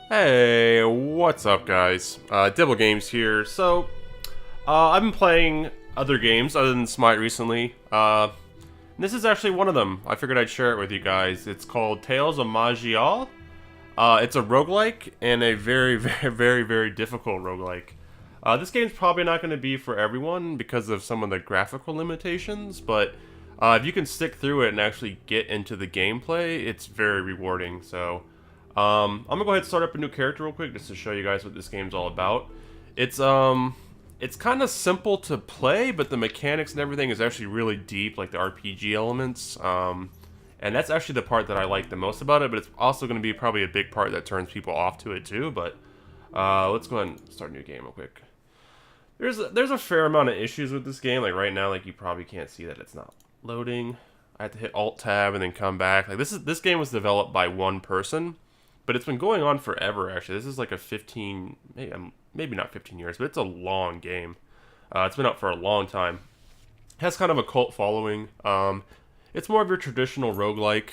Hey, what's up guys? Dimple Gamez here. So, I've been playing other games other than Smite recently. This is actually one of them. I figured I'd share it with you guys. It's called Tales of Maj'Eyal. It's a roguelike, and a very difficult roguelike. This game's probably not going to be for everyone because of some of the graphical limitations, but if you can stick through it and actually get into the gameplay, it's very rewarding. So, I'm gonna go ahead and start up a new character real quick just to show you guys what this game's all about. It's kind of simple to play, but the mechanics and everything is actually really deep, like the RPG elements. And that's actually the part that I like the most about it, but it's also going to be probably a big part that turns people off to it too. But let's go ahead and start a new game real quick. There's a fair amount of issues with this game. Like right now, like you probably can't see that it's not loading. I have to hit Alt Tab and then come back. Like this game was developed by one person. But it's been going on forever, actually. This is like a 15, maybe not 15 years, but it's a long game. It's been out for a long time. It has kind of a cult following. It's more of your traditional roguelike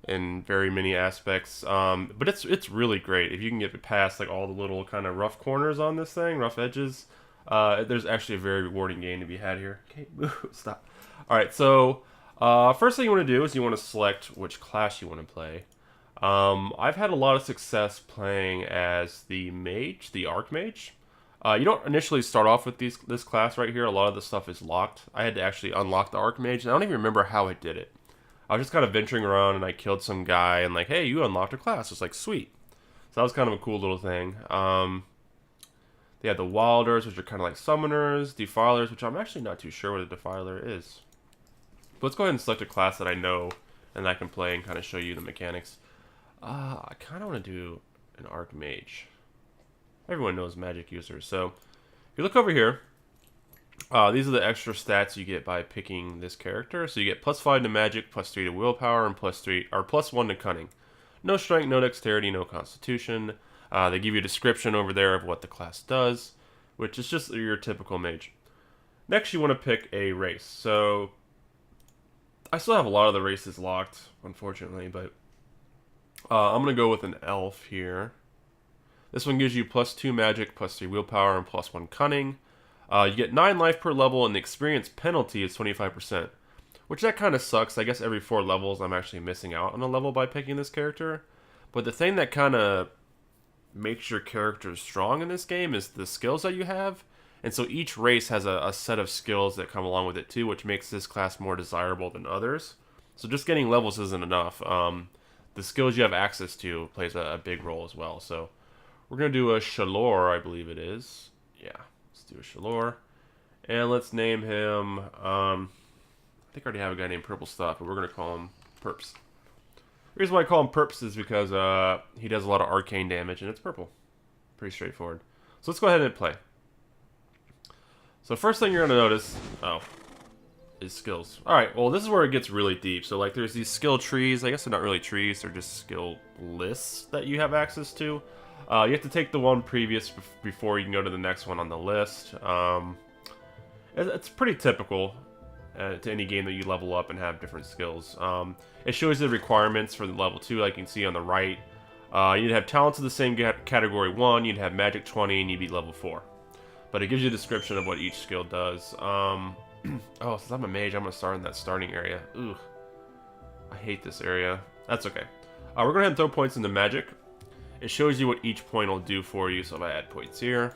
in very many aspects. But it's really great. If you can get past like all the little kind of rough corners on this thing, rough edges, there's actually a very rewarding game to be had here. Okay, stop. Alright, so first thing you want to do is you want to select which class you want to play. I've had a lot of success playing as the mage, the archmage. You don't initially start off with this class right here. A lot of the stuff is locked. I had to actually unlock the archmage, and I don't even remember how I did it. I was just kind of venturing around, and I killed some guy, and like, hey, you unlocked a class. It's like, sweet. So that was kind of a cool little thing. They had the wilders, which are kind of like summoners, defilers, which I'm actually not too sure what a defiler is. But let's go ahead and select a class that I know and I can play and kind of show you the mechanics. I kind of want to do an archmage. Everyone knows magic users. So, if you look over here, these are the extra stats you get by picking this character. So you get +5 to magic, +3 to willpower, and +1 to cunning. No strength, no dexterity, no constitution. They give you a description over there of what the class does, which is just your typical mage. Next, you want to pick a race. So, I still have a lot of the races locked, unfortunately, but I'm going to go with an elf here. This one gives you +2 magic, +3 willpower, and +1 cunning. You get 9 life per level, and the experience penalty is 25%. Which that kind of sucks. I guess every 4 levels I'm actually missing out on a level by picking this character. But the thing that kind of makes your character strong in this game is the skills that you have. And so each race has a set of skills that come along with it too, which makes this class more desirable than others. So just getting levels isn't enough. The skills you have access to plays a big role as well. So we're going to do a Shalor, I believe it is. Yeah, let's do a Shalor. And let's name him, I think I already have a guy named Purple Stuff, but we're going to call him Perps. The reason why I call him Perps is because he does a lot of arcane damage, and it's purple. Pretty straightforward. So let's go ahead and play. So first thing you're going to notice, is skills. Alright, well this is where it gets really deep. So like there's these skill trees. I guess they're not really trees, they're just skill lists that you have access to. You have to take the one previous before you can go to the next one on the list. It's pretty typical to any game that you level up and have different skills. It shows you the requirements for the level 2, like you can see on the right. You'd have talents of the same category 1, you'd have magic 20, and you'd be level 4. But it gives you a description of what each skill does. Oh, since I'm a mage, I'm going to start in that starting area. Ugh. I hate this area. That's okay. We're going to have to throw points into magic. It shows you what each point will do for you, so if I add points here.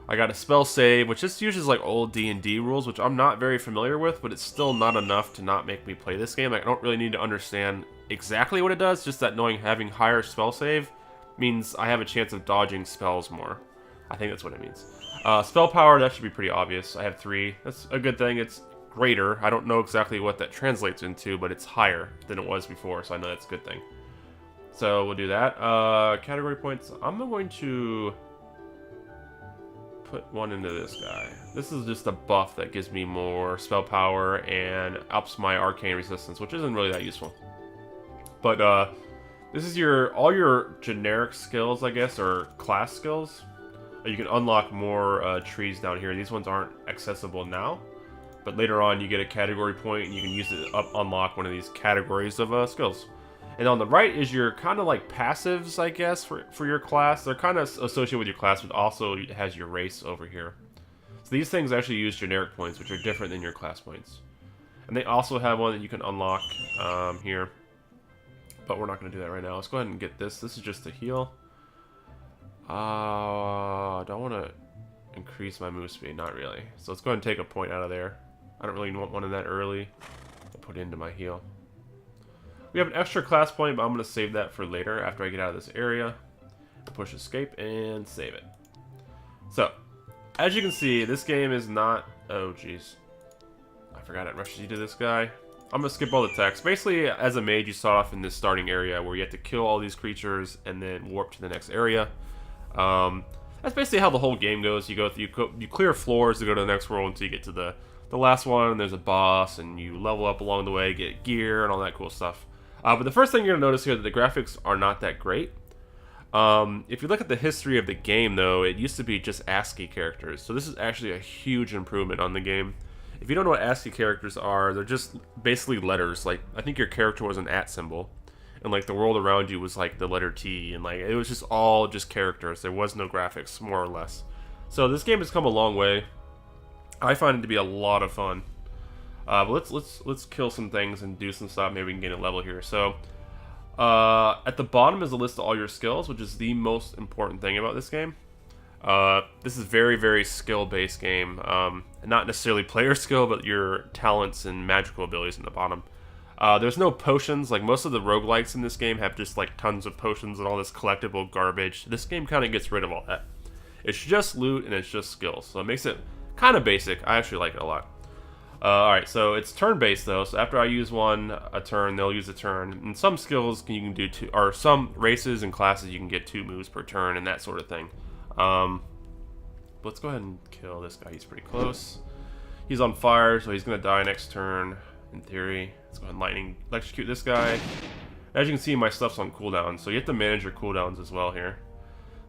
I got a spell save, which just uses like old D&D rules, which I'm not very familiar with, but it's still not enough to not make me play this game. Like, I don't really need to understand exactly what it does, just that having higher spell save means I have a chance of dodging spells more. I think that's what it means. Spell power, that should be pretty obvious. I have 3. That's a good thing. It's greater. I don't know exactly what that translates into, but it's higher than it was before, so I know that's a good thing. So we'll do that. Category points. I'm going to put one into this guy. This is just a buff that gives me more spell power and ups my arcane resistance, which isn't really that useful. But this is all your generic skills, I guess, or class skills. You can unlock more trees down here. These ones aren't accessible now. But later on, you get a category point, and you can use it to unlock one of these categories of skills. And on the right is your kind of like passives, I guess, for your class. They're kind of associated with your class, but also it has your race over here. So these things actually use generic points, which are different than your class points. And they also have one that you can unlock here. But we're not going to do that right now. Let's go ahead and get this. This is just a heal. Do I want to increase my move speed? Not really. So let's go ahead and take a point out of there. I don't really want one of that early. I'll put it into my heal. We have an extra class point, but I'm going to save that for later after I get out of this area. Push escape and save it. So, as you can see, this game is not... Oh, jeez. I forgot it rushes you to this guy. I'm going to skip all the text. Basically, as a mage, you start off in this starting area where you have to kill all these creatures and then warp to the next area. That's basically how the whole game goes. You go through, you clear floors to go to the next world until you get to the last one, and there's a boss, and you level up along the way, get gear, and all that cool stuff. But the first thing you're going to notice here is that the graphics are not that great. If you look at the history of the game, though, it used to be just ASCII characters. So this is actually a huge improvement on the game. If you don't know what ASCII characters are, they're just basically letters. Like, I think your character was an @ symbol. And, like, the world around you was, like, the letter T. And, like, it was just all just characters. There was no graphics, more or less. So this game has come a long way. I find it to be a lot of fun. But let's kill some things and do some stuff. Maybe we can get a level here. So, at the bottom is a list of all your skills, which is the most important thing about this game. This is very, very skill-based game. Not necessarily player skill, but your talents and magical abilities in the bottom. There's no potions. Like, most of the roguelikes in this game have just, like, tons of potions and all this collectible garbage. This game kind of gets rid of all that. It's just loot and it's just skills. So it makes it kind of basic. I actually like it a lot. Alright, so it's turn-based though, so after I use a turn, they'll use a turn. And some skills you can do two, or some races and classes you can get 2 moves per turn and that sort of thing. Let's go ahead and kill this guy, he's pretty close. He's on fire, so he's going to die next turn, in theory. Let's go ahead and lightning electrocute this guy. As you can see, my stuff's on cooldown, so you have to manage your cooldowns as well here.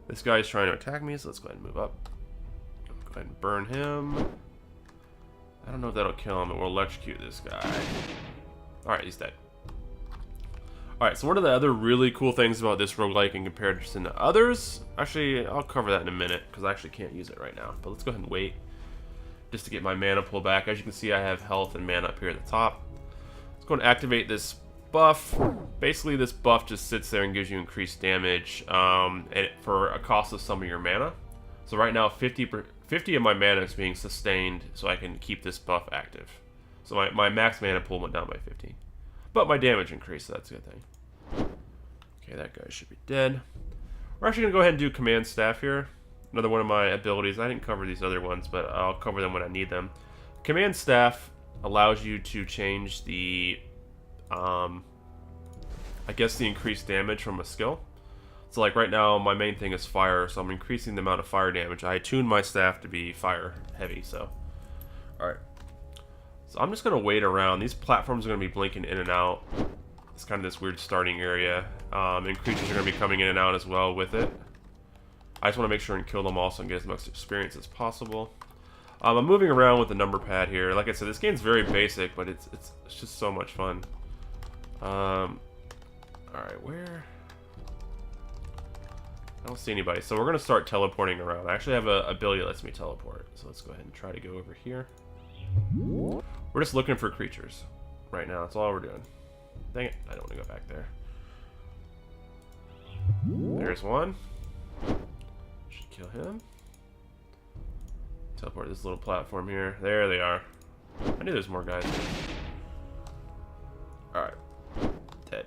This guy's trying to attack me, so let's go ahead and move up. Go ahead and burn him. I don't know if that'll kill him, but we'll electrocute this guy. Alright, he's dead. Alright, so one of the other really cool things about this roguelike in comparison to others... Actually, I'll cover that in a minute, because I actually can't use it right now. But let's go ahead and wait, just to get my mana pull back. As you can see, I have health and mana up here at the top. Let's go and activate this buff. Basically, this buff just sits there and gives you increased damage for a cost of some of your mana. So right now, 50 of my mana is being sustained, so I can keep this buff active. So my max mana pool went down by 15. But my damage increased, so that's a good thing. Okay, that guy should be dead. We're actually going to go ahead and do Command Staff here. Another one of my abilities. I didn't cover these other ones, but I'll cover them when I need them. Command Staff allows you to change the, I guess the increased damage from a skill. So like right now, my main thing is fire, so I'm increasing the amount of fire damage. I tuned my staff to be fire heavy, so. Alright. So I'm just going to wait around. These platforms are going to be blinking in and out. It's kind of this weird starting area. And creatures are going to be coming in and out as well with it. I just want to make sure and kill them all so I can get as much experience as possible. I'm moving around with the number pad here. Like I said, this game's very basic, but it's just so much fun. Alright, where... I don't see anybody, so we're going to start teleporting around. I actually have an ability that lets me teleport, so let's go ahead and try to go over here. We're just looking for creatures right now, that's all we're doing. Dang it, I don't want to go back there. There's one. Should kill him. Teleport this little platform here. There they are. I knew there's more guys here. Alright. Dead.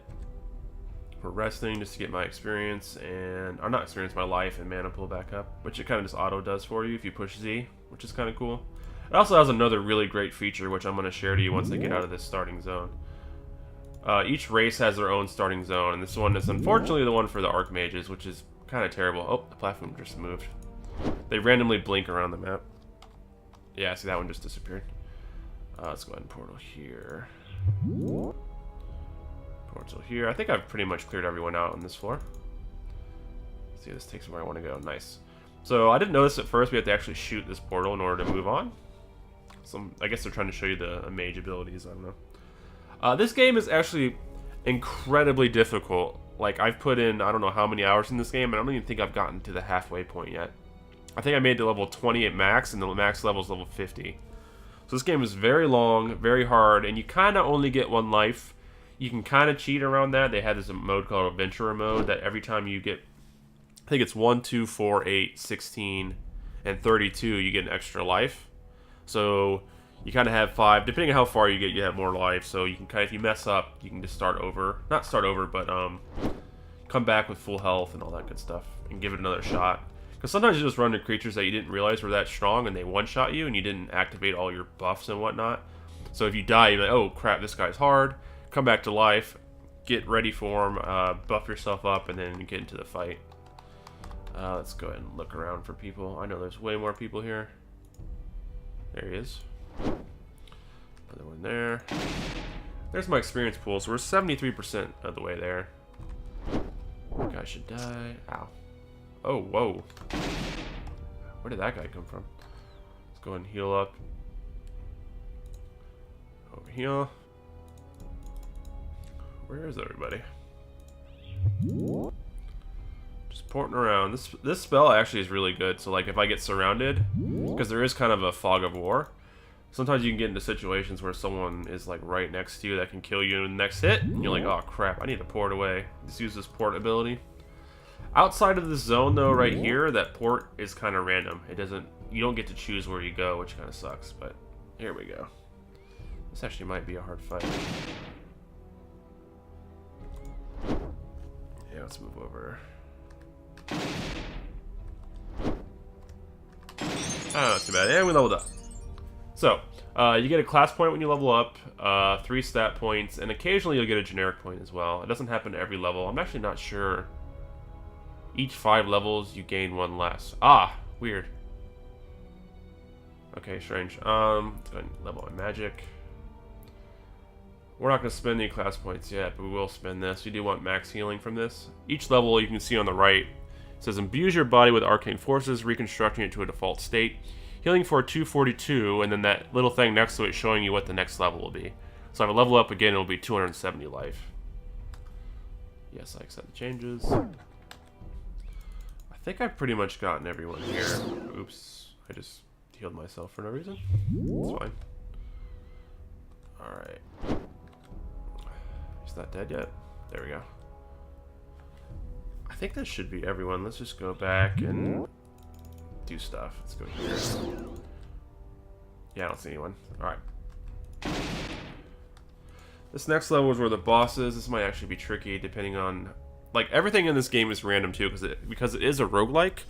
We're resting just to get my experience and... Or not experience, my life and mana pull back up. Which it kind of just auto does for you if you push Z. Which is kind of cool. It also has another really great feature which I'm going to share to you once I get out of this starting zone. Each race has their own starting zone. And this one is unfortunately the one for the Archmages, which is kind of terrible. Oh, the platform just moved. They randomly blink around the map. Yeah, see that one just disappeared. Let's go ahead and portal here. Portal here. I think I've pretty much cleared everyone out on this floor. Let's see if this takes me where I want to go. Nice. So I didn't notice at first we have to actually shoot this portal in order to move on. I guess they're trying to show you the mage abilities. I don't know. This game is actually incredibly difficult. Like, I've put in, I don't know how many hours in this game, and I don't even think I've gotten to the halfway point yet. I think I made to level 20 at max, and the max level is level 50. So this game is very long, very hard, and you kind of only get one life. You can kind of cheat around that. They had this mode called Adventurer mode that every time you get, I think it's 1, 2, 4, 8, 16, and 32, you get an extra life. So you kind of have 5. Depending on how far you get, you have more life. So you can kind of, if you mess up, you can just start over. Not start over, but come back with full health and all that good stuff and give it another shot. Because sometimes you just run into creatures that you didn't realize were that strong and they one-shot you and you didn't activate all your buffs and whatnot. So if you die, you're like, oh crap, this guy's hard. Come back to life, get ready for him, buff yourself up, and then get into the fight. Let's go ahead and look around for people. I know there's way more people here. There he is. Another one there. There's my experience pool, so we're 73% of the way there. That guy should die. Ow. Oh, whoa. Where did that guy come from? Let's go ahead and heal up. Over here. Where is everybody? Just porting around. This spell actually is really good. So like if I get surrounded, because there is kind of a fog of war, sometimes you can get into situations where someone is like right next to you that can kill you in the next hit, and you're like, oh crap, I need to port away. Just use this port ability. Outside of this zone though, right here, that port is kind of random. It doesn't, you don't get to choose where you go, which kind of sucks, but here we go. This actually might be a hard fight. Yeah, let's move over. Not too bad. And we leveled up. So, you get a class point when you level up, 3 stat points, and occasionally you'll get a generic point as well. It doesn't happen to every level. I'm actually not sure. Each 5 levels, you gain 1 less. Ah, weird. Okay, strange. Let's go ahead and level my magic. We're not going to spend any class points yet, but we will spend this. You do want max healing from this. Each level, you can see on the right, it says imbues your body with arcane forces, reconstructing it to a default state. Healing for 242, and then that little thing next to it showing you what the next level will be. So if I level up again, it'll be 270 life. Yes, I accept the changes. I think I've pretty much gotten everyone here. Oops, I just healed myself for no reason. It's fine. Alright. He's not dead yet. There we go. I think that should be everyone. Let's just go back and do stuff. Let's go here. Yeah, I don't see anyone. Alright. This next level is where the boss is. This might actually be tricky depending on... Like, everything in this game is random too, because it is a roguelike.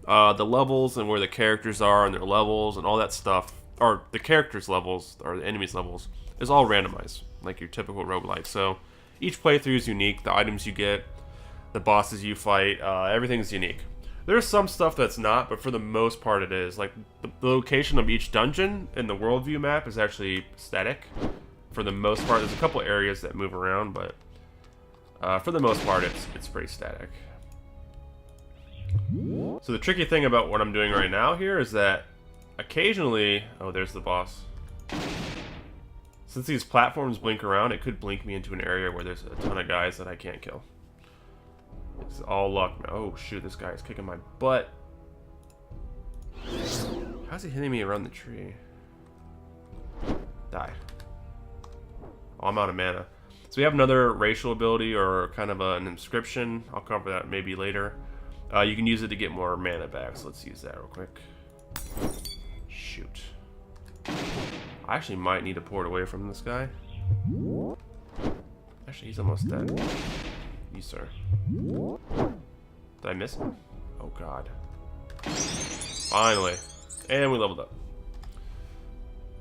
The levels and where the characters are and their levels and all that stuff, or the characters' levels, or the enemies' levels, is all randomized, like your typical roguelike. So each playthrough is unique. The items you get, the bosses you fight, everything's unique. There's some stuff that's not, but for the most part it is. Like, the location of each dungeon in the worldview map is actually static. For the most part, there's a couple areas that move around, but for the most part, it's pretty static. So the tricky thing about what I'm doing right now here is that occasionally... Oh, there's the boss. Since these platforms blink around, it could blink me into an area where there's a ton of guys that I can't kill. It's all luck. Oh shoot, this guy is kicking my butt. How's he hitting me around the tree? Die. Oh, I'm out of mana. So we have another racial ability, or kind of an inscription. I'll cover that maybe later. You can use it to get more mana back, so let's use that real quick. Shoot. I actually might need to port away from this guy. Actually, he's almost dead. You, sir. Did I miss him? Oh, God. Finally. And we leveled up.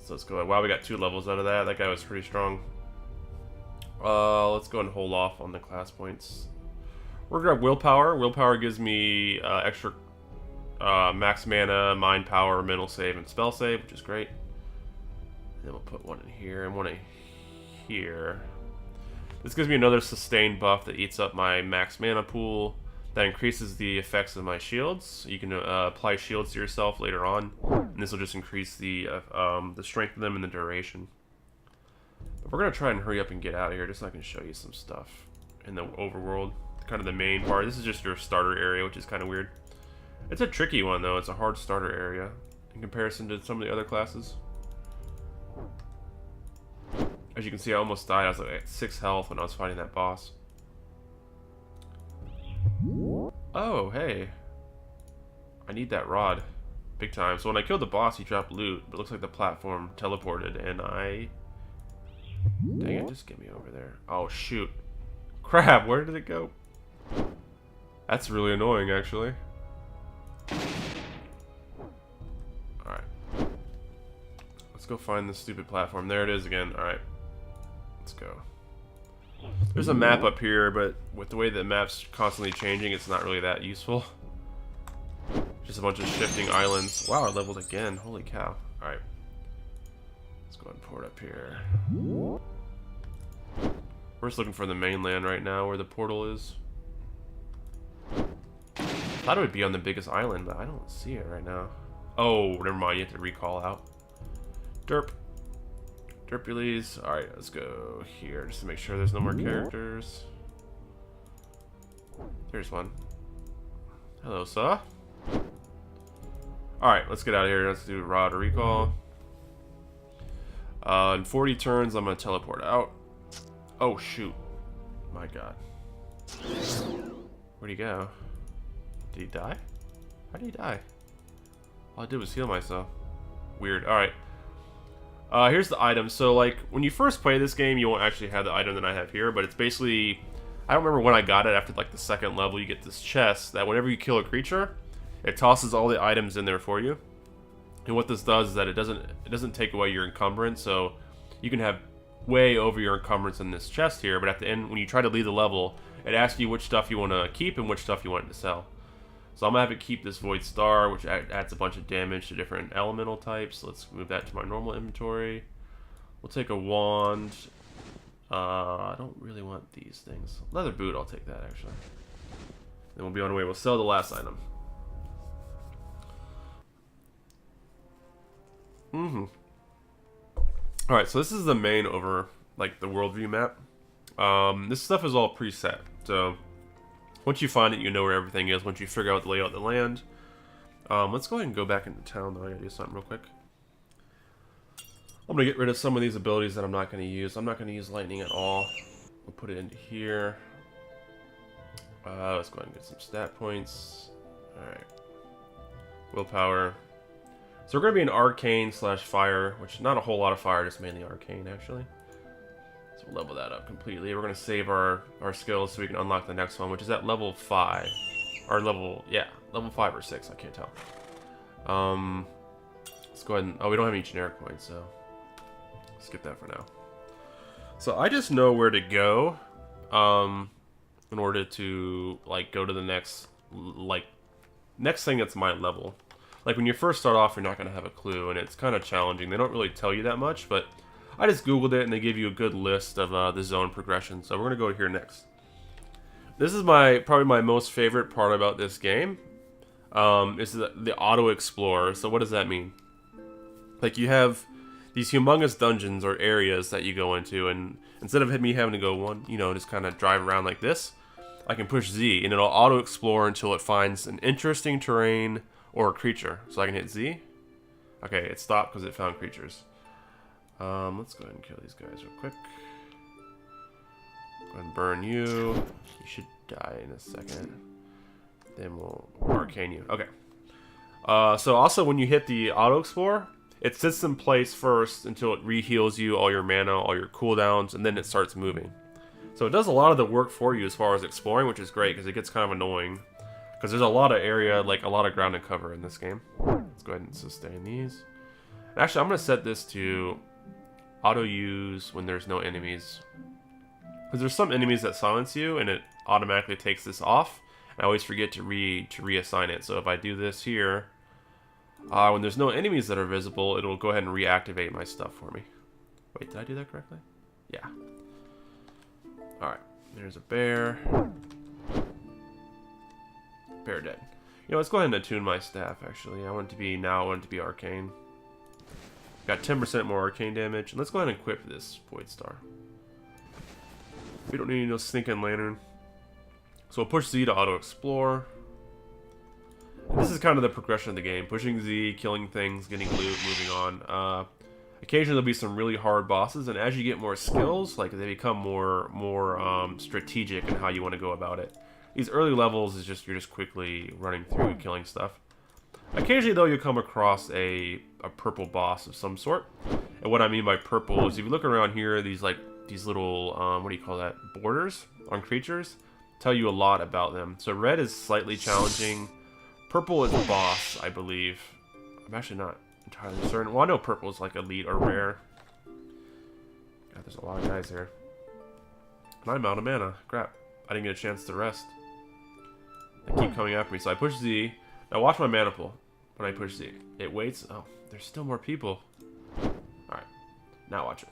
So let's go. Wow, we got 2 levels out of that. That guy was pretty strong. Let's go and hold off on the class points. We're gonna have willpower. Willpower gives me extra max mana, mind power, mental save, and spell save, which is great. And then we'll put one in here and one in here. This gives me another sustained buff that eats up my max mana pool. That increases the effects of my shields. You can apply shields to yourself later on, and this will just increase the strength of them and the duration. But we're gonna try and hurry up and get out of here, just so I can show you some stuff in the overworld. Kind of the main part. This is just your starter area, which is kind of weird. It's a tricky one though. It's a hard starter area in comparison to some of the other classes. As you can see, I almost died. I was like at 6 health when I was fighting that boss. Oh, hey. I need that rod. Big time. So when I killed the boss, he dropped loot, but it looks like the platform teleported, and I... Dang it, just get me over there. Oh, shoot. Crap, where did it go? That's really annoying, actually. Alright. Let's go find this stupid platform. There it is again. Alright. Let's go. There's a map up here, but with the way the map's constantly changing, it's not really that useful. Just a bunch of shifting islands. Wow, I leveled again. Holy cow. Alright. Let's go ahead and port up here. We're just looking for the mainland right now, where the portal is. Thought it would be on the biggest island, but I don't see it right now. Oh, never mind. You have to recall out. Derp. Derpules. Alright, let's go here just to make sure there's no more characters. There's one. Hello, sir. Alright, let's get out of here. Let's do rod recall. In 40 turns, I'm going to teleport out. Oh, shoot. My god. Where'd he go? Did he die? How did he die? All I did was heal myself. Weird. Alright. Here's the item. So, like, when you first play this game, you won't actually have the item that I have here, but it's basically... I don't remember when I got it. After, like, the second level, you get this chest that whenever you kill a creature, it tosses all the items in there for you. And what this does is that it doesn't take away your encumbrance, so you can have way over your encumbrance in this chest here, but at the end, when you try to leave the level, it asks you which stuff you want to keep and which stuff you want to sell. So I'm going to have it keep this Void Star, which adds a bunch of damage to different elemental types. Let's move that to my normal inventory. We'll take a wand. I don't really want these things. Leather boot, I'll take that, actually. Then we'll be on our way. We'll sell the last item. Alright, so this is the main over, like, the worldview map. This stuff is all preset, so... Once you find it, you know where everything is. Once you figure out the layout of the land. Let's go ahead and go back into town, though. I gotta do something real quick. I'm gonna get rid of some of these abilities that I'm not gonna use. I'm not gonna use lightning at all. We'll put it into here. Let's go ahead and get some stat points. Alright. Willpower. So we're gonna be an arcane / fire, which is not a whole lot of fire, just mainly arcane, actually. So we'll level that up completely. We're going to save our skills so we can unlock the next one, which is at level 5. Or level 5 or 6, I can't tell. Let's go ahead and... Oh, we don't have any generic points, so... skip that for now. So I just know where to go, in order to, like, go to the next, like, next thing that's my level. Like, when you first start off, you're not going to have a clue, and it's kind of challenging. They don't really tell you that much, but... I just googled it and they give you a good list of the zone progression. So we're going to go here next. This is probably my most favorite part about this game. Is the auto explorer. So what does that mean? Like, you have these humongous dungeons or areas that you go into, and instead of me having to go just kind of drive around like this, I can push Z and it'll auto explore until it finds an interesting terrain or a creature. So I can hit Z. Okay, it stopped because it found creatures. Let's go ahead and kill these guys real quick. Go ahead and burn you. You should die in a second. Then we'll arcane you. Okay. So also when you hit the auto explore, it sits in place first until it re-heals you all your mana, all your cooldowns, and then it starts moving. So it does a lot of the work for you as far as exploring, which is great because it gets kind of annoying. Because there's a lot of area, like a lot of ground to cover in this game. Let's go ahead and sustain these. Actually, I'm going to set this to auto use when there's no enemies. Because there's some enemies that silence you and it automatically takes this off. And I always forget to reassign it. So if I do this here, when there's no enemies that are visible, it'll go ahead and reactivate my stuff for me. Wait, did I do that correctly? Yeah. Alright, there's a bear. Bear dead. You know, let's go ahead and attune my staff, actually. I want it to be, now I want it to be arcane. Got 10% more arcane damage. And let's go ahead and equip this Void Star. We don't need no sneaking lantern. So we'll push Z to auto-explore. This is kind of the progression of the game. Pushing Z, killing things, getting loot, moving on. Occasionally there'll be some really hard bosses, and as you get more skills, like they become more strategic in how you want to go about it. These early levels is just you're just quickly running through killing stuff. Occasionally though you'll come across a purple boss of some sort. And what I mean by purple is if you look around here, these little what do you call that? Borders on creatures tell you a lot about them. So red is slightly challenging. Purple is a boss, I believe. I'm actually not entirely certain. Well, I know purple is like elite or rare. God, there's a lot of guys here. And I'm out of mana. Crap. I didn't get a chance to rest. They keep coming after me. So I push Z. Now watch my mana pool when I push Z. It waits. Oh, there's still more people. Alright. Now watch it.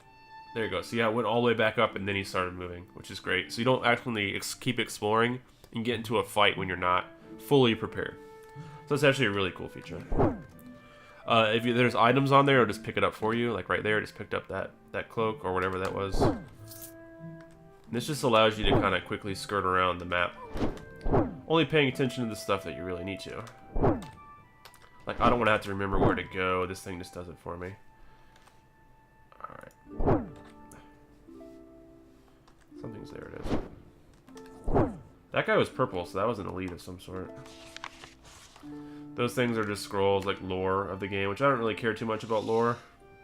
There you go. See how it went all the way back up and then he started moving, which is great. So you don't actually keep exploring and get into a fight when you're not fully prepared. So it's actually a really cool feature. If there's items on there, it'll just pick it up for you. Like right there, it just picked up that cloak or whatever that was. And this just allows you to kind of quickly skirt around the map. Only paying attention to the stuff that you really need to. Like, I don't want to have to remember where to go. This thing just does it for me. Alright. Something's there, it is. That guy was purple, so that was an elite of some sort. Those things are just scrolls, like lore of the game, which I don't really care too much about lore.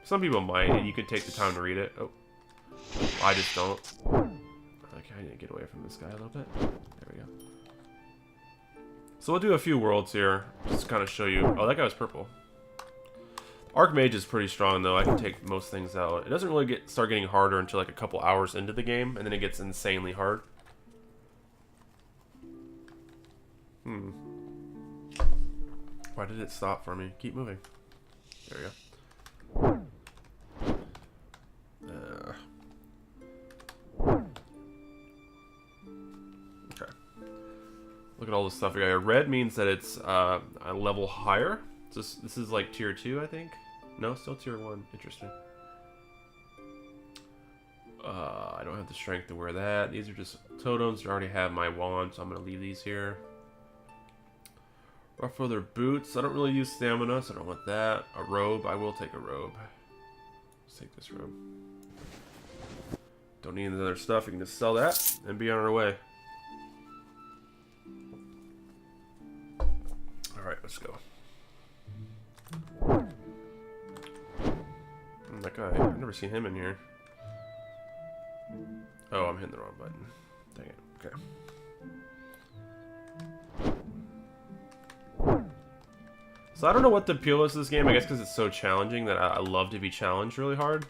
Some people might, and you could take the time to read it. Oh. I just don't. Okay, I need to get away from this guy a little bit. There we go. So we'll do a few worlds here, just to kind of show you. Oh, that guy was purple. Archmage is pretty strong, though. I can take most things out. It doesn't really start getting harder until like a couple hours into the game, and then it gets insanely hard. Why did it stop for me? Keep moving. There we go. Okay. Look at all this stuff here. Red means that it's a level higher. So this is like tier 2, I think. No, still tier 1. Interesting. I don't have the strength to wear that. These are just totems. I already have my wand, so I'm going to leave these here. Rough leather boots. I don't really use stamina, so I don't want that. A robe. I will take a robe. Let's take this robe. Don't need any other stuff. We can just sell that and be on our way. Alright, let's go. That guy. I've never seen him in here. Oh, I'm hitting the wrong button. Dang it. Okay. So I don't know what the appeal is to this game. I guess because it's so challenging that I love to be challenged really hard.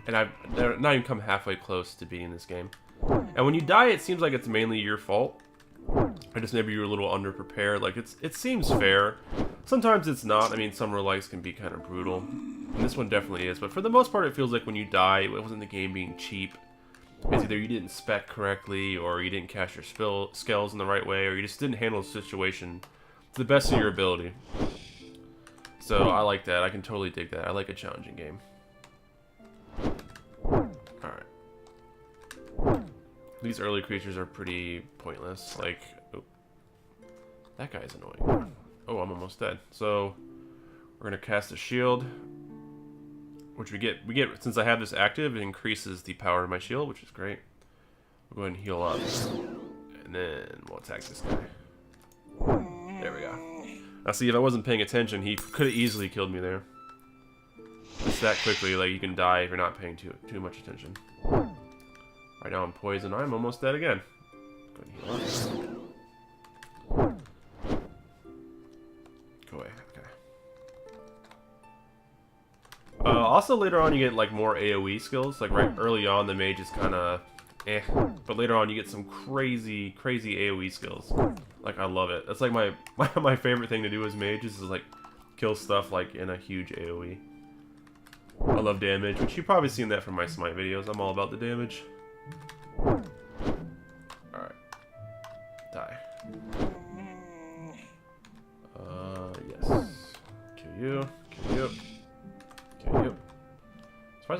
And I've not even come halfway close to beating this game. And when you die, it seems like it's mainly your fault. Or just maybe you're a little underprepared. Like, it seems fair. Sometimes it's not. I mean, some roguelikes can be kind of brutal. And this one definitely is. But for the most part, it feels like when you die, it wasn't the game being cheap. It's either you didn't spec correctly, or you didn't cast your skills in the right way, or you just didn't handle the situation to the best of your ability. So I like that. I can totally dig that. I like a challenging game. Alright. These early creatures are pretty pointless. Like, oh, that guy's annoying. Oh, I'm almost dead. So we're gonna cast a shield, which we get since I have this active, it increases the power of my shield, which is great. We'll go ahead and heal up, and then we'll attack this guy. There we go. Now see, if I wasn't paying attention, he could have easily killed me there. Just that quickly, like you can die if you're not paying too much attention. Right now I'm poisoned. I'm almost dead again. Go ahead and heal up. Go away. Okay. Also, later on, you get like more AoE skills. Like right early on, the mage is kind of eh, but later on, you get some crazy AoE skills. Like I love it. That's like my favorite thing to do as mage is like kill stuff like in a huge AoE. I love damage, which you've probably seen that from my Smite videos. I'm all about the damage. Alright. Die.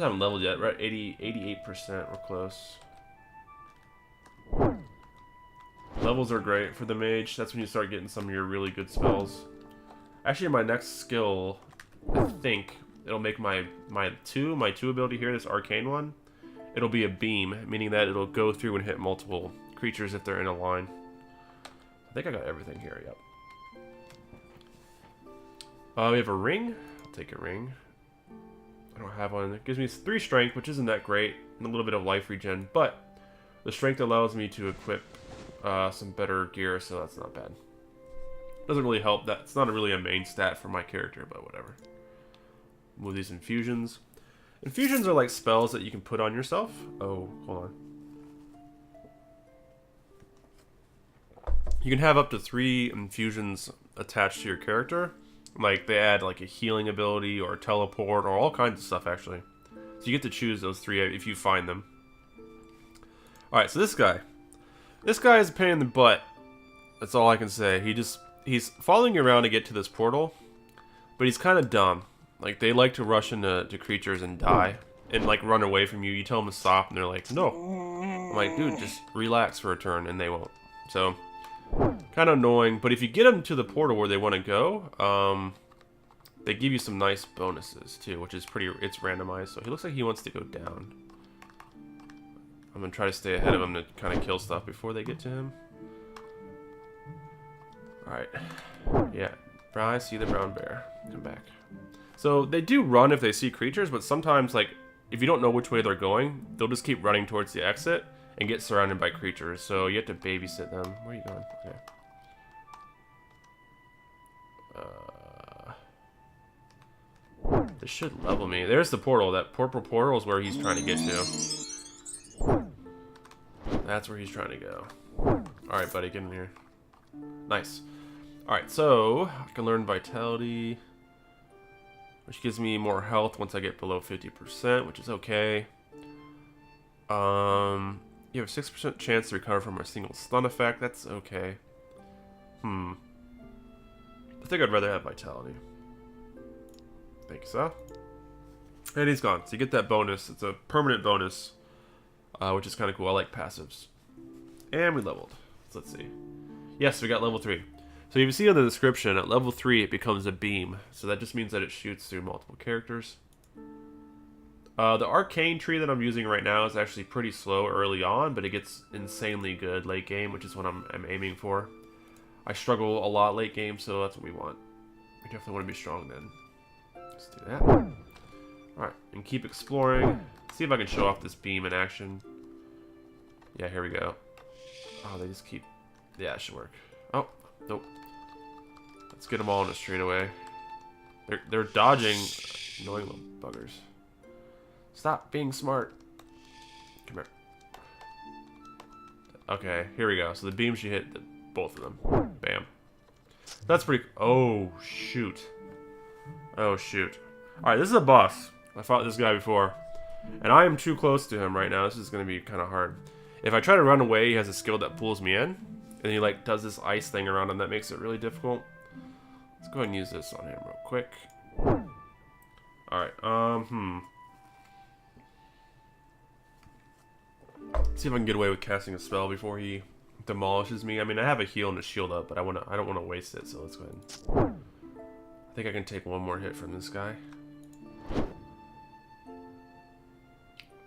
haven't leveled yet. We're at 88%. We're close. Levels are great for the mage. That's when you start getting some of your really good spells. Actually, my next skill, I think it'll make my two ability here, this arcane one. It'll be a beam, meaning that it'll go through and hit multiple creatures if they're in a line. I think I got everything here. Yep. We have a ring. I'll take a ring. I don't have one. It gives me 3 strength, which isn't that great, and a little bit of life regen, but the strength allows me to equip some better gear, so that's not bad. Doesn't really help. That's not really a main stat for my character, but whatever. Move these infusions. Infusions are like spells that you can put on yourself. Oh, hold on. You can have up to 3 infusions attached to your character. Like, they add like a healing ability or a teleport or all kinds of stuff, actually. So you get to choose those 3 if you find them. Alright, so this guy. This guy is a pain in the butt. That's all I can say. He's following you around to get to this portal, but he's kind of dumb. Like, they like to rush into creatures and die and like run away from you. You tell them to stop and they're like, no. I'm like, dude, just relax for a turn, and they won't. So, kind of annoying. But if you get them to the portal where they want to go, they give you some nice bonuses too, which is it's randomized. So he looks like he wants to go down. I'm gonna try to stay ahead of him to kind of kill stuff before they get to him. Alright. Yeah. I see the brown bear. Come back. So they do run if they see creatures, but sometimes, like, if you don't know which way they're going, they'll just keep running towards the exit and get surrounded by creatures. So you have to babysit them. Where are you going? Okay. This should level me. There's the portal. That purple portal is where he's trying to get to. That's where he's trying to go. Alright, buddy, get in here. Nice. Alright, so I can learn Vitality, which gives me more health once I get below 50%, which is okay. You have a 6% chance to recover from a single stun effect. That's okay. I think I'd rather have Vitality. Thank you, sir. And he's gone. So you get that bonus. It's a permanent bonus, which is kind of cool. I like passives. And we leveled. So let's see. Yes, we got level 3. So you see in the description, at level 3 it becomes a beam. So that just means that it shoots through multiple characters. The arcane tree that I'm using right now is actually pretty slow early on, but it gets insanely good late game, which is what I'm aiming for. I struggle a lot late game, so that's what we want. We definitely want to be strong then. Let's do that. Alright, and keep exploring. See if I can show off this beam in action. Yeah, here we go. Oh, they just keep... Yeah, it should work. Oh, nope. Let's get them all in a straightaway. They're dodging. Annoying little buggers. Stop being smart. Come here. Okay, here we go. So the beam should hit both of them. Bam. That's pretty... Oh, shoot. Oh, shoot. Alright, this is a boss. I fought this guy before. And I am too close to him right now. This is going to be kind of hard. If I try to run away, he has a skill that pulls me in. And he, like, does this ice thing around him that makes it really difficult. Let's go ahead and use this on him real quick. Alright, see if I can get away with casting a spell before he demolishes me. I mean, I have a heal and a shield up, but I don't want to waste it, so let's go ahead. I think I can take one more hit from this guy.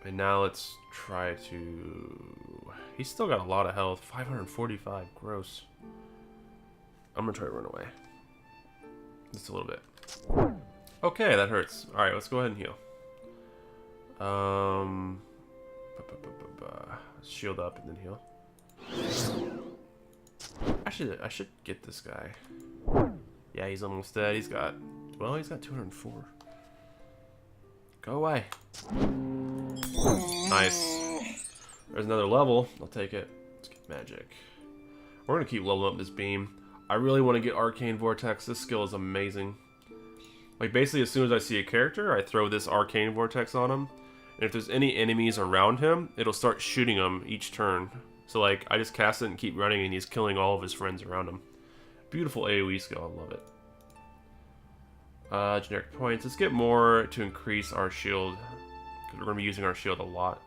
And now let's try to... He's still got a lot of health. 545. Gross. I'm going to try to run away. Just a little bit. Okay, that hurts. Alright, let's go ahead and heal. Shield up and then heal. Actually, I should get this guy. Yeah, he's almost dead. He's got 204. Go away. Nice. There's another level. I'll take it. Let's get magic. We're going to keep leveling up this beam. I really want to get Arcane Vortex. This skill is amazing. Like, basically, as soon as I see a character, I throw this Arcane Vortex on him. And if there's any enemies around him, it'll start shooting them each turn. So, like, I just cast it and keep running, and he's killing all of his friends around him. Beautiful AoE skill. I love it. Generic points. Let's get more to increase our shield. because we're going to be using our shield a lot.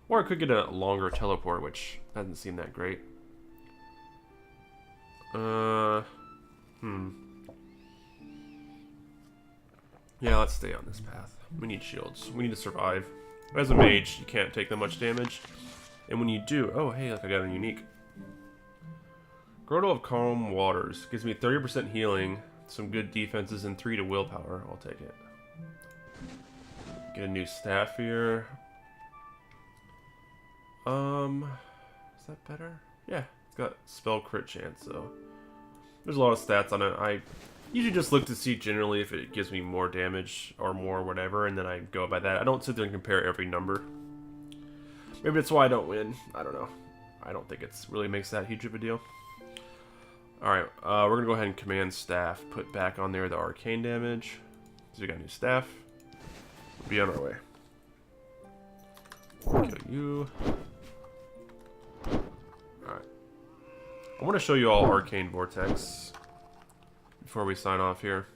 Or I could get a longer teleport, which doesn't seem that great. Yeah, let's stay on this path. We need shields. We need to survive. As a mage, you can't take that much damage. And when you do... Oh, hey, look, I got a unique. Grotto of Calm Waters. Gives me 30% healing, some good defenses, and 3 to willpower. I'll take it. Get a new staff here. Is that better? Yeah, it's got spell crit chance, so... There's a lot of stats on it. I usually just look to see generally if it gives me more damage or more whatever, and then I go by that. I don't sit there and compare every number. Maybe that's why I don't win. I don't know. I don't think it's really makes that huge of a deal. Alright, we're going to go ahead and command staff. Put back on there the arcane damage. So we got a new staff. We'll be on our way. Kill you. Alright. I want to show you all Arcane Vortex before we sign off here.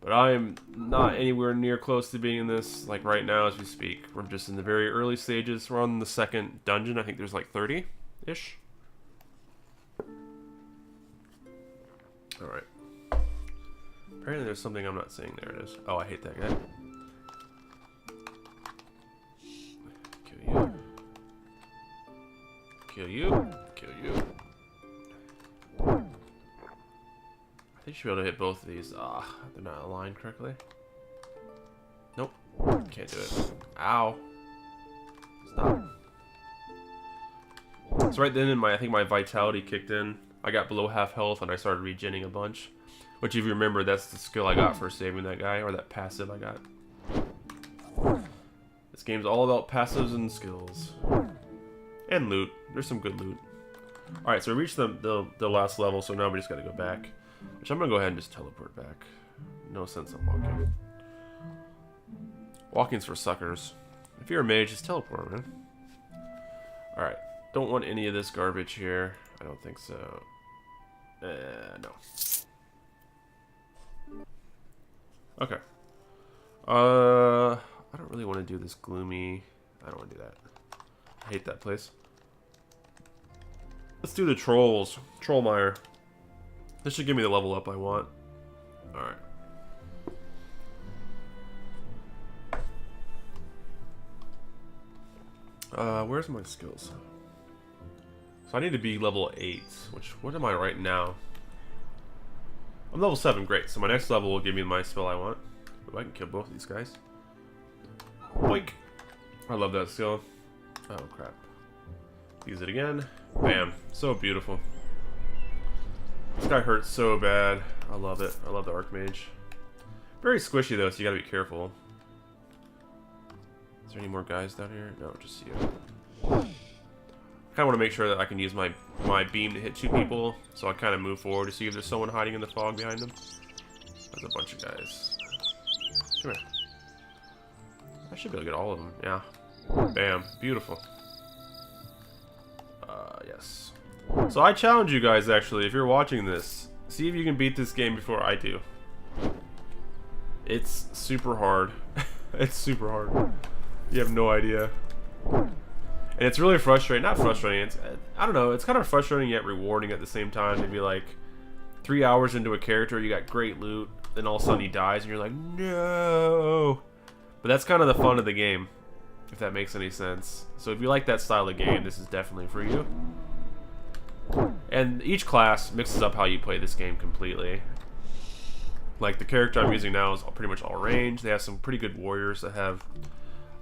But I am not anywhere near close to being in this, like right now as we speak. We're just in the very early stages. We're on the second dungeon. I think there's like 30-ish. Alright. Apparently there's something I'm not seeing. There it is. Oh, I hate that guy. Kill you. Kill you. Kill you. I think you should be able to hit both of these. Ah, they're not aligned correctly. Nope. Can't do it. Ow. Stop. So right then, I think my vitality kicked in. I got below half health and I started regenning a bunch. Which, if you remember, that's the skill I got for saving that guy, or that passive I got. This game's all about passives and skills. And loot. There's some good loot. Alright, so we reached the last level, so now we just gotta go back. Which I'm gonna go ahead and just teleport back. No sense in walking. Walking's for suckers. If you're a mage, just teleport, man. Alright. Don't want any of this garbage here. I don't think so. No. Okay. I don't really want to do this gloomy. I don't want to do that. I hate that place. Let's do the trolls. Trollmire. This should give me the level up I want. Alright. Where's my skills? So I need to be level 8, which, what am I right now? I'm level 7, great. So my next level will give me my spell I want. Ooh, I can kill both of these guys. Boink! I love that skill. Oh, crap. Use it again. Bam. So beautiful. This guy hurts so bad. I love it. I love the Archmage. Very squishy, though, so you gotta be careful. Is there any more guys down here? No, just you. I kind of want to make sure that I can use my beam to hit 2 people, so I kind of move forward to see if there's someone hiding in the fog behind them. There's a bunch of guys. Come here. I should be able to get all of them. Yeah. Bam. Beautiful. Yes. So I challenge you guys, actually, if you're watching this, see if you can beat this game before I do. It's super hard. It's super hard. You have no idea. And it's really frustrating. Not frustrating. It's, I don't know. It's kind of frustrating yet rewarding at the same time to be like 3 hours into a character, you got great loot, then all of a sudden he dies, and you're like, no. But that's kind of the fun of the game, if that makes any sense. So if you like that style of game, this is definitely for you. And each class mixes up how you play this game completely. Like the character I'm using now is pretty much all range. They have some pretty good warriors that have...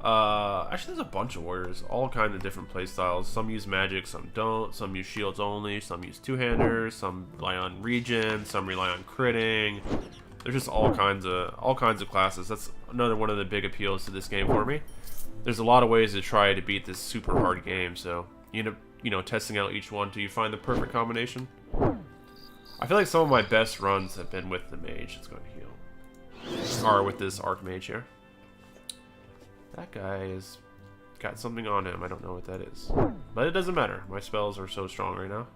actually, there's a bunch of warriors, all kinds of different playstyles. Some use magic, some don't. Some use shields only. Some use two-handers. Some rely on regen. Some rely on critting. There's just all kinds of classes. That's another one of the big appeals to this game for me. There's a lot of ways to try to beat this super hard game. So you end up, testing out each one till you find the perfect combination. I feel like some of my best runs have been with the mage. It's going to heal, or with this archmage here. That guy has got something on him. I don't know what that is. But it doesn't matter. My spells are so strong right now.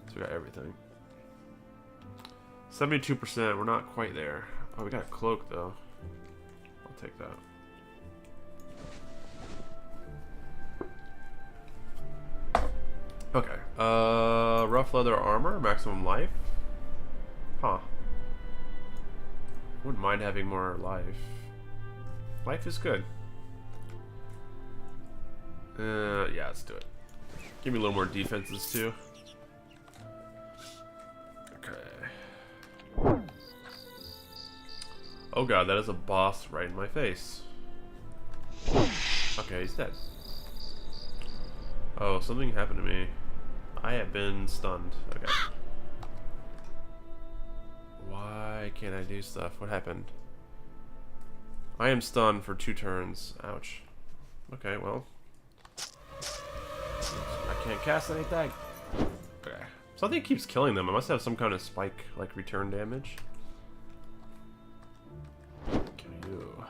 So we got everything. 72%. We're not quite there. Oh, we got a cloak, though. I'll take that. Okay. Rough leather armor, maximum life. Huh. Wouldn't mind having more life. Life is good. Yeah, let's do it. Give me a little more defenses too. Okay. Oh god, that is a boss right in my face. Okay, he's dead. Oh, something happened to me. I have been stunned. Okay. Why can't I do stuff? What happened? I am stunned for 2 turns. Ouch. Okay, well. I can't cast anything. Okay. Something keeps killing them. I must have some kind of spike, like return damage. Okay, you.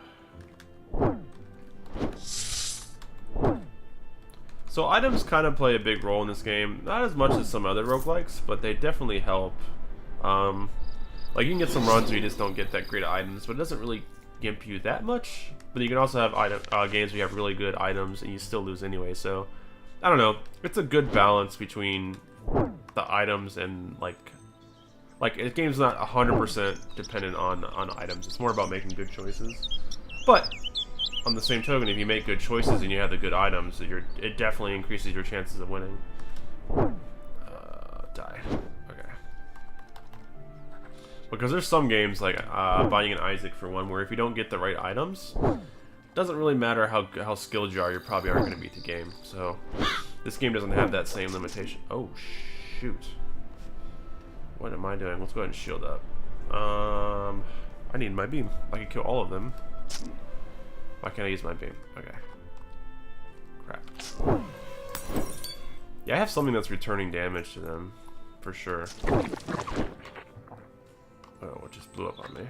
So items kind of play a big role in this game. Not as much as some other roguelikes, but they definitely help. Like you can get some runs where you just don't get that great items, but it doesn't really gimp you that much. But you can also have games where you have really good items and you still lose anyway. So I don't know. It's a good balance between the items and like the game's not 100% dependent on items. It's more about making good choices. But on the same token, if you make good choices and you have the good items, it definitely increases your chances of winning. Die. Okay. Because there's some games like Binding an Isaac for one, where if you don't get the right items, it doesn't really matter how skilled you are, you probably aren't going to beat the game. So this game doesn't have that same limitation. Oh shoot! What am I doing? Let's go ahead and shield up. I need my beam. I can kill all of them. Why can't I use my beam? Okay. Crap. Yeah, I have something that's returning damage to them, for sure. Oh, it just blew up on me.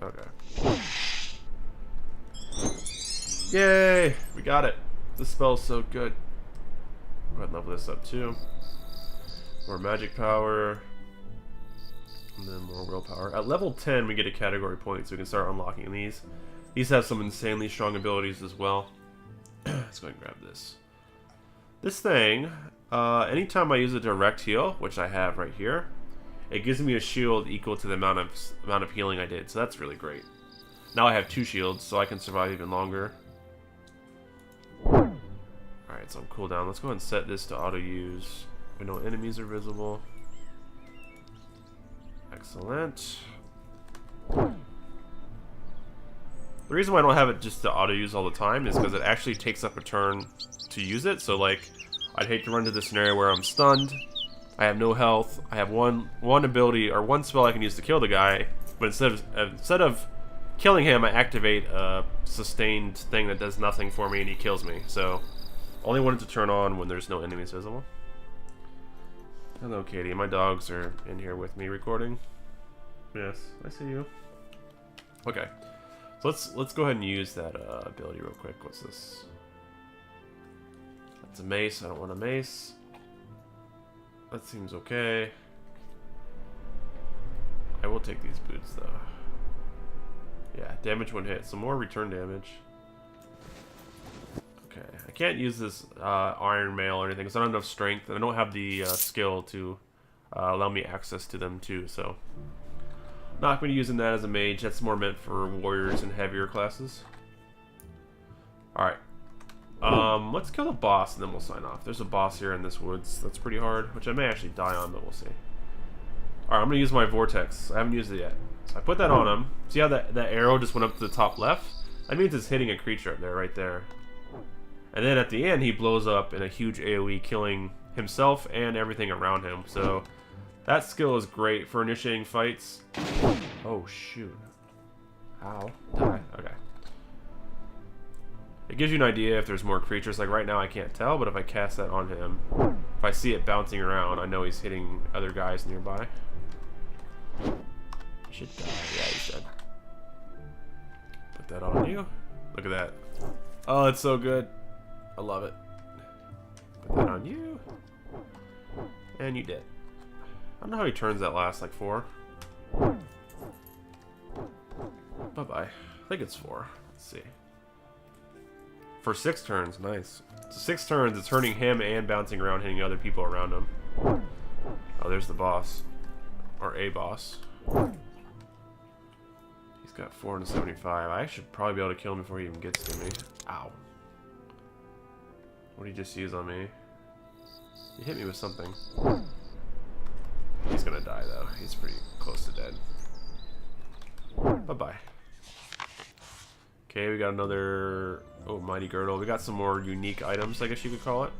Okay. Yay! We got it. This spell's so good. Go ahead and level this up too. More magic power. And then more willpower. At level 10, we get a category point, so we can start unlocking these. These have some insanely strong abilities as well. Let's go ahead and grab this. This thing, anytime I use a direct heal, which I have right here, it gives me a shield equal to the amount of healing I did. So that's really great. Now I have 2 shields, so I can survive even longer. Alright, so I'm cooldown. Let's go ahead and set this to auto use. We know enemies are visible. Excellent. The reason why I don't have it just to auto use all the time is because it actually takes up a turn to use it. So like, I'd hate to run into this scenario where I'm stunned, I have no health, I have one ability or one spell I can use to kill the guy, but instead of killing him, I activate a sustained thing that does nothing for me and he kills me. So only want it to turn on when there's no enemies visible. Hello, Katie. My dogs are in here with me recording. Yes, I see you. Okay, so let's go ahead and use that ability real quick. What's this? That's a mace. I don't want a mace. That seems okay. I will take these boots though. Yeah, damage when hit. Some more return damage. Okay, I can't use this iron mail or anything because I don't have enough strength and I don't have the skill to allow me access to them too, so not going to be using that as a mage. That's more meant for warriors and heavier classes. Alright, let's kill the boss and then we'll sign off. There's a boss here in this woods that's pretty hard, which I may actually die on, but we'll see. Alright, I'm going to use my vortex. I haven't used it yet. So I put that on him. See how that arrow just went up to the top left? That means it's hitting a creature up there, right there. And then at the end, he blows up in a huge AoE, killing himself and everything around him. So that skill is great for initiating fights. Oh, shoot. Ow. Die. Okay. It gives you an idea if there's more creatures. Like right now, I can't tell, but if I cast that on him, if I see it bouncing around, I know he's hitting other guys nearby. He should die. Yeah, he's dead. Put that on you. Look at that. Oh, it's so good. I love it. Put that on you. And you did. I don't know how many turns that lasts, like 4? Bye-bye. I think it's 4. Let's see. For 6 turns, nice. So 6 turns, it's hurting him and bouncing around, hitting other people around him. Oh, there's the boss. Or a boss. He's got 475. I should probably be able to kill him before he even gets to me. Ow. What did he just use on me? He hit me with something. He's gonna die though. He's pretty close to dead. Bye-bye. Okay, we got another... Oh, Mighty Girdle. We got some more unique items, I guess you could call it.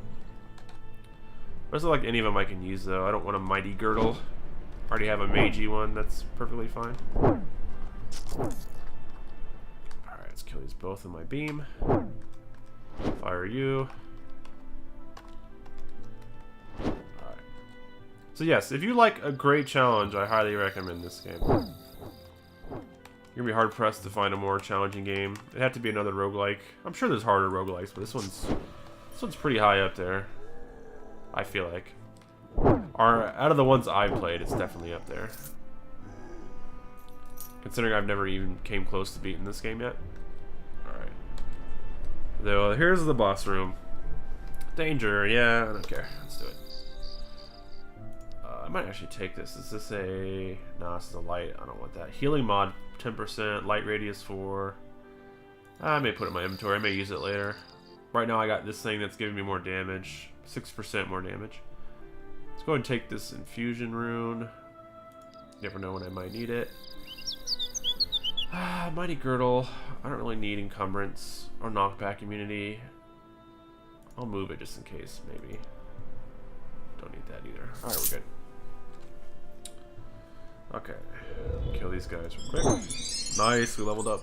Doesn't look like any of them I can use though. I don't want a Mighty Girdle. I already have a Maj'Eyal one. That's perfectly fine. Alright, let's kill these both with my beam. Fire you. So yes, if you like a great challenge, I highly recommend this game. You're gonna be hard pressed to find a more challenging game. It'd have to be another roguelike. I'm sure there's harder roguelikes, but this one's pretty high up there. I feel like. Out of the ones I've played, it's definitely up there. Considering I've never even came close to beating this game yet. Alright. Though here's the boss room. Danger, yeah, I don't care. Let's do it. I might actually take this. Is this a... No, this is a light. I don't want that. Healing mod, 10%. Light radius 4. I may put it in my inventory. I may use it later. Right now I got this thing that's giving me more damage. 6% more damage. Let's go ahead and take this infusion rune. Never know when I might need it. Mighty Girdle. I don't really need encumbrance or knockback immunity. I'll move it just in case, maybe. Don't need that either. Alright, we're good. Okay. Kill these guys real quick. Nice, we leveled up.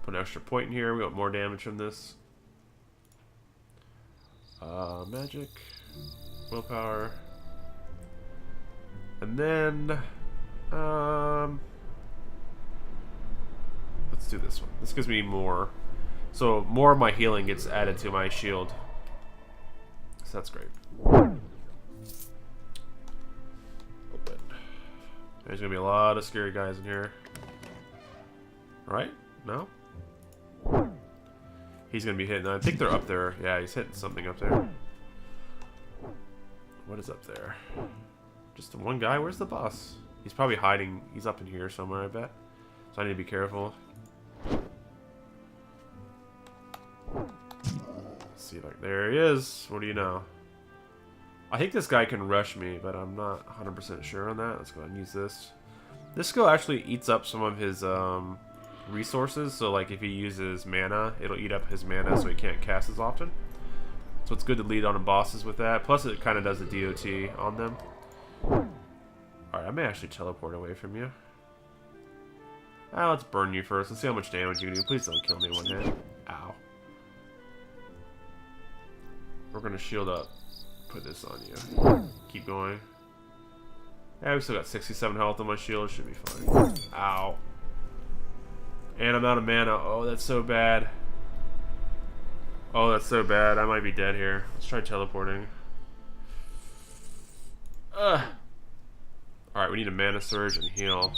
Put an extra point in here. We got more damage from this. Magic. Willpower. And then... let's do this one. This gives me more. So, more of my healing gets added to my shield. So that's great. Open. There's gonna be a lot of scary guys in here. Right? No? He's gonna be hitting. I think they're up there. Yeah, he's hitting something up there. What is up there? Just the one guy? Where's the boss? He's probably hiding. He's up in here somewhere, I bet. So I need to be careful. Let's see, like, there he is. What do you know? I think this guy can rush me, but I'm not 100% sure on that. Let's go ahead and use this. This skill actually eats up some of his resources. So, like, if he uses mana, it'll eat up his mana so he can't cast as often. So it's good to lead on the bosses with that. Plus, it kind of does the DOT on them. Alright, I may actually teleport away from you. Let's burn you first. Let's see how much damage you can do. Please don't kill me one hit. Ow. We're gonna shield up. Put this on you. Keep going. Yeah, we still got 67 health on my shield. Should be fine. Ow. And I'm out of mana. Oh, that's so bad. Oh, that's so bad. I might be dead here. Let's try teleporting. Alright, we need a mana surge and heal.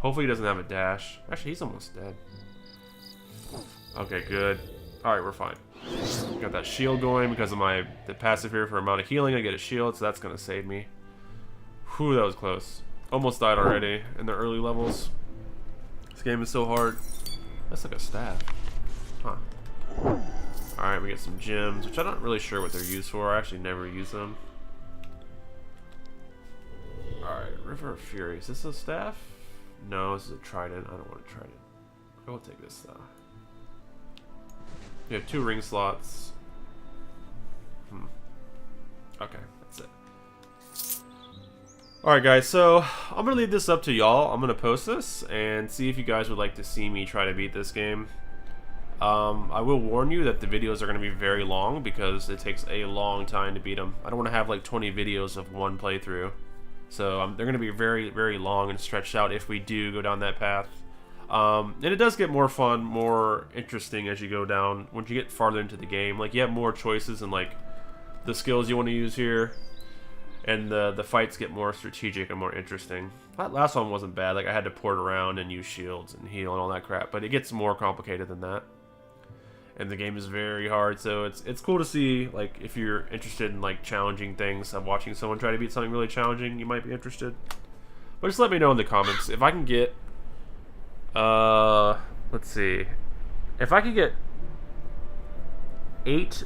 Hopefully he doesn't have a dash. Actually, he's almost dead. Okay, good. Alright, we're fine. Got that shield going because of the passive here for amount of healing. I get a shield, so that's going to save me. Whew, that was close. Almost died already in the early levels. This game is so hard. That's like a staff. Huh. Alright, we get some gems, which I'm not really sure what they're used for. I actually never use them. Alright, River of Fury. Is this a staff? No, this is a trident. I don't want a trident. I will take this though. We have 2 ring slots. Okay, that's it. Alright guys, so I'm going to leave this up to y'all. I'm going to post this and see if you guys would like to see me try to beat this game. I will warn you that the videos are going to be very long because it takes a long time to beat them. I don't want to have like 20 videos of one playthrough. So they're going to be very, very long and stretched out if we do go down that path. And it does get more fun, more interesting as you go down. Once you get farther into the game, like you have more choices and like the skills you want to use here. and the fights get more strategic and more interesting. That last one wasn't bad. Like I had to port around and use shields and heal and all that crap, but it gets more complicated than that. And the game is very hard, so it's cool to see, like, if you're interested in like challenging things. I'm watching someone try to beat something really challenging, you might be interested. But just let me know in the comments if I can get let's see. If I could get eight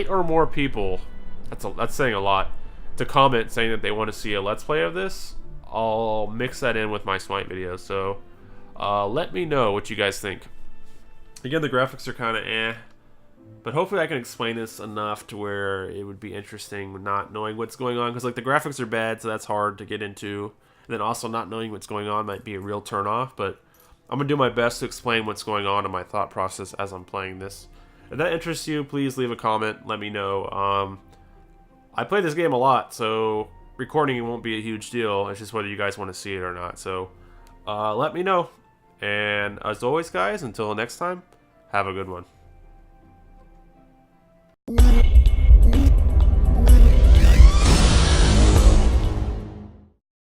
or more people, that's saying a lot, to comment saying that they want to see a let's play of this, I'll mix that in with my Smite videos. So let me know what you guys think. Again, the graphics are kind of eh, but hopefully I can explain this enough to where it would be interesting not knowing what's going on, because like the graphics are bad, so that's hard to get into. And then also not knowing what's going on might be a real turn off, but I'm going to do my best to explain what's going on in my thought process as I'm playing this. If that interests you, please leave a comment, let me know. I play this game a lot, so recording it won't be a huge deal. It's just whether you guys want to see it or not. So let me know. And as always, guys, until next time, have a good one.